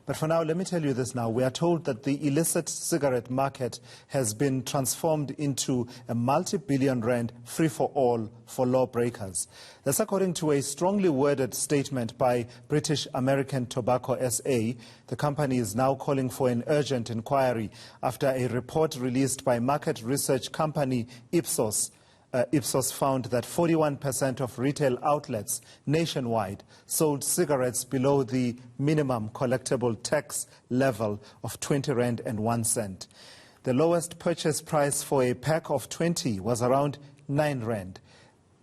But for now, let me tell you this now. We are told that the illicit cigarette market has been transformed into a multi-billion rand free-for-all for lawbreakers. That's according to a strongly worded statement by British American Tobacco SA. The company is now calling for an urgent inquiry after a report released by market research company Ipsos. Ipsos found that 41% of retail outlets nationwide sold cigarettes below the minimum collectible tax level of 20 rand and 1 cent. The lowest purchase price for a pack of 20 was around 9 rand.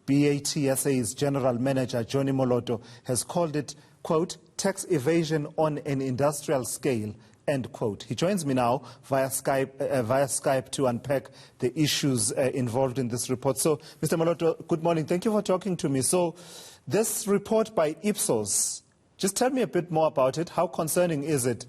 BATSA's general manager, Johnny Moloto, has called it, quote, tax evasion on an industrial scale, end quote. He joins me now via Skype to unpack the issues involved in this report. So, Mr. Moloto, good morning. Thank you for talking to me. So, this report by Ipsos, just tell me a bit more about it. How concerning is it?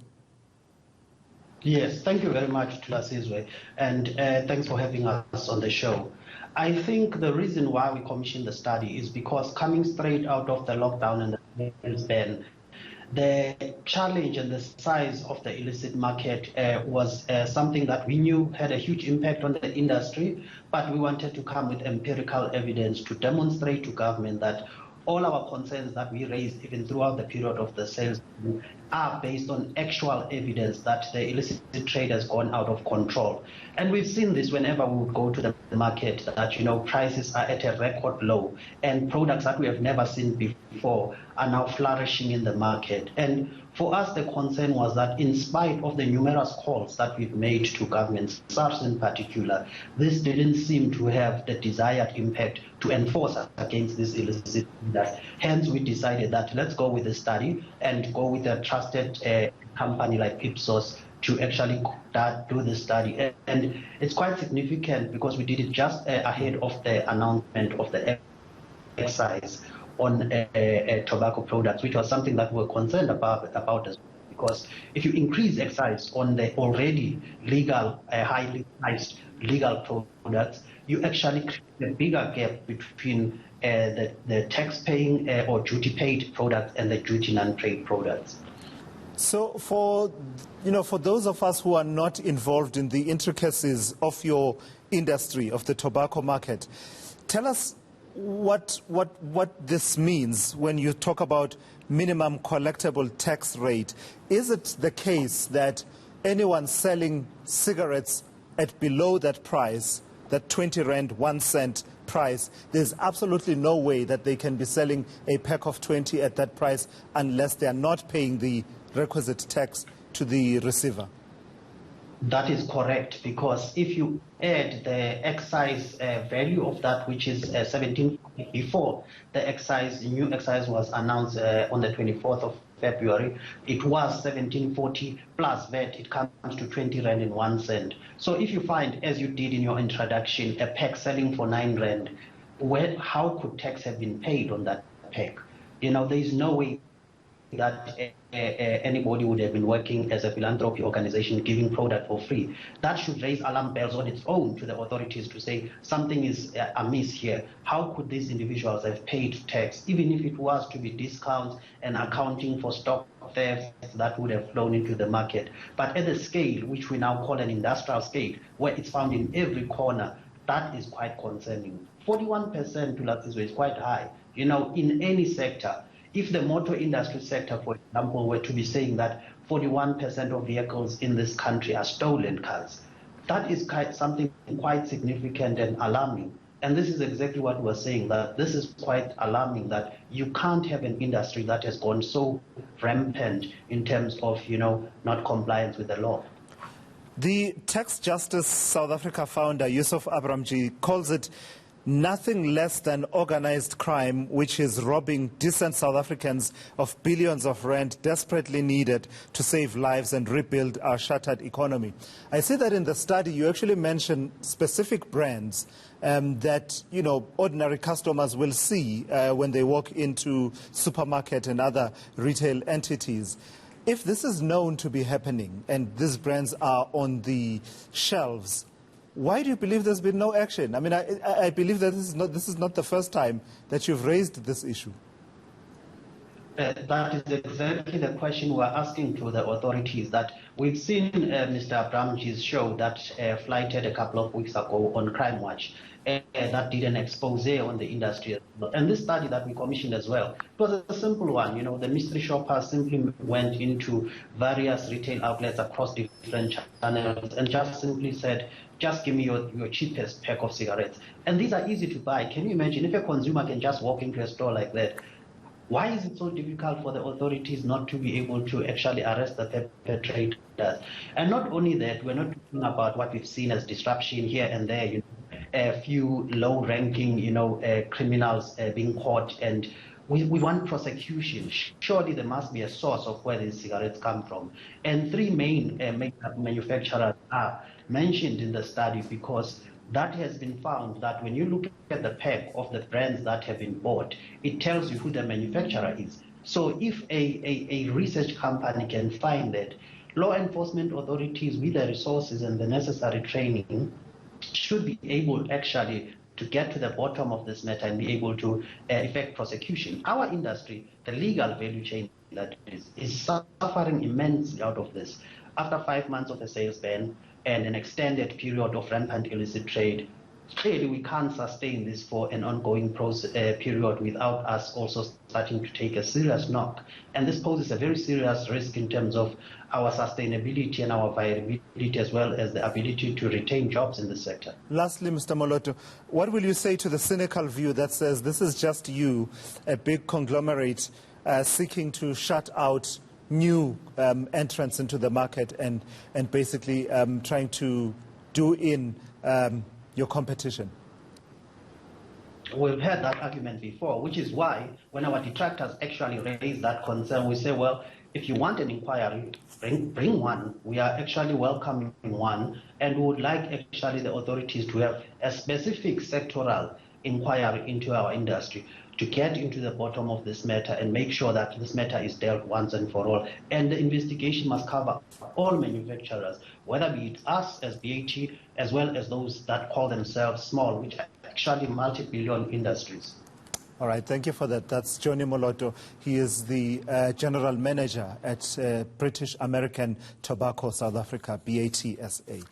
Yes, thank you very much, Thulasizwe, and thanks for having us on the show. I think the reason why we commissioned the study is because coming straight out of the lockdown and the sales ban, the challenge and the size of the illicit market was something that we knew had a huge impact on the industry, but we wanted to come with empirical evidence to demonstrate to government that all our concerns that we raised even throughout the period of the sales are based on actual evidence that the illicit trade has gone out of control. And we've seen this whenever we would go to the market, that, you know, prices are at a record low and products that we have never seen before are now flourishing in the market. And for us, the concern was that in spite of the numerous calls that we've made to governments, SARS in particular, this didn't seem to have the desired impact to enforce against this illicit industry. Hence, we decided that let's go with the study and go with a trusted company like Ipsos to actually do the study. And it's quite significant because we did it just ahead of the announcement of the excise on tobacco products, which was something that we're concerned about as well. Because if you increase excise on the already legal, highly priced legal products, you actually create a bigger gap between the tax-paying or duty-paid products and the duty non-paid products. So for those of us who are not involved in the intricacies of your industry, of the tobacco market, tell us what this means when you talk about minimum collectible tax rate. Is it the case that anyone selling cigarettes at below that price, that 20 rand 1 cent price, there's absolutely no way that they can be selling a pack of 20 at that price unless they are not paying the requisite tax to the receiver? That is correct, because if you add the excise value of that, which is 17 before the new excise was announced on the 24th of February, it was 1740 plus VAT, it comes to 20 rand and 1 cent. So if you find, as you did in your introduction, a pack selling for 9 rand, how could tax have been paid on that pack? You know, there is no way that anybody would have been working as a philanthropy organization giving product for free. That should raise alarm bells on its own to the authorities to say something is amiss here. How could these individuals have paid tax, even if it was to be discounts and accounting for stock theft that would have flown into the market? But at the scale, which we now call an industrial scale, where it's found in every corner, that is quite concerning. 41% to Thulasizwe is quite high. You know, in any sector, if the motor industry sector, for example, were to be saying that 41% of vehicles in this country are stolen cars, that is something quite significant and alarming. And this is exactly what we're saying, that this is quite alarming, that you can't have an industry that has gone so rampant in terms of, you know, not compliance with the law. The Tax Justice South Africa founder, Yusuf Abramji, calls it nothing less than organized crime, which is robbing decent South Africans of billions of rand desperately needed to save lives and rebuild our shattered economy. I see that in the study you actually mention specific brands that, you know, ordinary customers will see when they walk into supermarket and other retail entities. If this is known to be happening and these brands are on the shelves, why do you believe there's been no action? I mean, I believe that this is not the first time that you've raised this issue. That is exactly the question we're asking to the authorities. That we've seen Mr. Abramji's show that flighted a couple of weeks ago on Crime Watch that did an expose on the industry. And this study that we commissioned as well, it was a simple one. You know, the mystery shoppers simply went into various retail outlets across different channels and just simply said, just give me your cheapest pack of cigarettes. And these are easy to buy. Can you imagine if a consumer can just walk into a store like that? Why is it so difficult for the authorities not to be able to actually arrest the perpetrators? And not only that, we're not talking about what we've seen as disruption here and there, you know, a few low-ranking, criminals being caught, and we want prosecution. Surely there must be a source of where these cigarettes come from. And three main manufacturers are mentioned in the study because that has been found that when you look at the pack of the brands that have been bought, it tells you who the manufacturer is. So if a research company can find that, law enforcement authorities with the resources and the necessary training should be able actually to get to the bottom of this matter and be able to effect prosecution. Our industry, the legal value chain that is suffering immensely out of this. After 5 months of a sales ban, and an extended period of rampant illicit trade, clearly we can't sustain this for an ongoing period without us also starting to take a serious knock. And this poses a very serious risk in terms of our sustainability and our viability, as well as the ability to retain jobs in the sector. Lastly, Mr. Moloto, what will you say to the cynical view that says this is just you, a big conglomerate, seeking to shut out new entrants into the market and basically trying to do in your competition? We've heard that argument before, which is why when our detractors actually raise that concern, we say, well, if you want an inquiry, bring one. We are actually welcoming one, and we would like actually the authorities to have a specific sectoral inquiry into our industry to get into the bottom of this matter and make sure that this matter is dealt once and for all. And the investigation must cover all manufacturers, whether be it us as BAT, as well as those that call themselves small, which are actually multi-billion industries. All right, thank you for that. That's Johnny Moloto. He is the General Manager at British American Tobacco South Africa, BATSA.